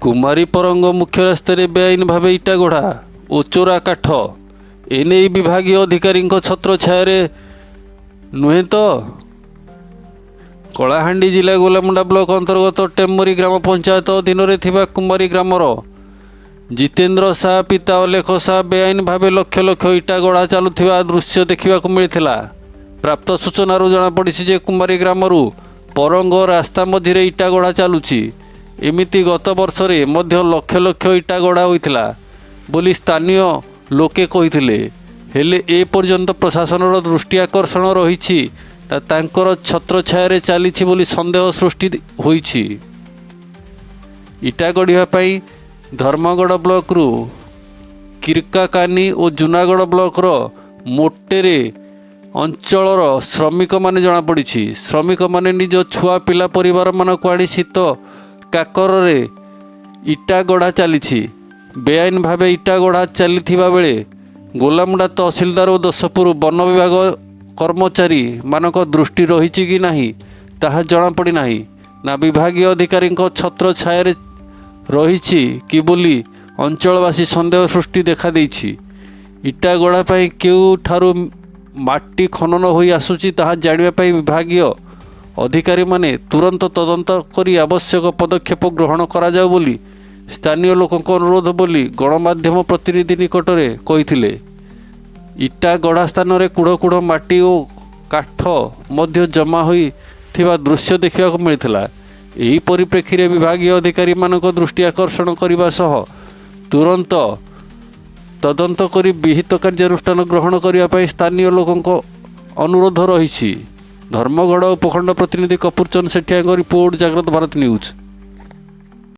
कुमारी परंग मुख्य रास्तार बेआईन भाव इटा गढ़ा और चोरा काठ एने विभागीय अधिकारी छत्र छाया नुहे तो कलाहांडी जिला गोलामुंडा ब्लॉक अंतर्गत टेमरी ग्राम पंचायत अधीन में कुमारी ग्रामर जितेन्द्र साह पिता अलेख साह बेआईन भाव लक्ष लक्ष इटा गढ़ा चलुवा दृश्य देखा मिलता। प्राप्त सूचना जनापड़ी जे कुमारी ग्रामरू परंग रास्ता मझे इटा गढ़ा चलुची एमिति गत वर्ष मध्य लक्ष लक्ष इटा गढ़ा होइथिला बोली स्थानीय लोके कहिथिले हेले ए पर्यंत प्रशासनर दृष्टि आकर्षण रही तांकर छत्र छाया चली बोली संदेह सृष्टि होइछि। इटा गढ़िया पई धर्मगढ़ ब्लॉक रु किरकाकानी और जूनागढ़ ब्लॉक मोटेरे अंचलर श्रमिक माने जनापड़ी श्रमिक माने निज छुआ पिला परिवार मान को आनी शीत काकर इटा गढ़ा चली बेआईन भाव इटा गढ़ा चली बेले गोलामुंडा तहसिलदार और दशपुर वन विभाग कर्मचारी मानक दृष्टि रही कि नहीं ताहा जनापड़ी नहीं ना विभागीय अधिकारी छत्र छाया रही कि बोली अंचलवासी संदेह सृष्टि देखा देछि। इटा गढ़ा पाई केउठारु माटी खनन होई आसुची ताहा जानिबा पाई विभागीय अधिकारी माने तुरंत तदंत करी आवश्यक पदक्षेप ग्रहण करा जाऊ बोली स्थानीय लोकों अनुरोध बोली गणमाध्यम प्रतिनिधि निकट में कहिथिले। इटा गढ़ा स्थान में कूड़ कूड़ माटी और काठ मध्य जमा होई थिबा दृश्य देखा मिलता। यही परिप्रेक्षी में विभागीय अधिकारी मानक दृष्टि आकर्षण करने सह तुरंत तदंत करी विहित कार्यानुष्ठान ग्रहण करने स्थानीय लोकों अनुरोध रही। धर्मगढ़ उपखंड प्रतिनिधि कपूरचंद सेठिया रिपोर्ट, जागृत भारत न्यूज।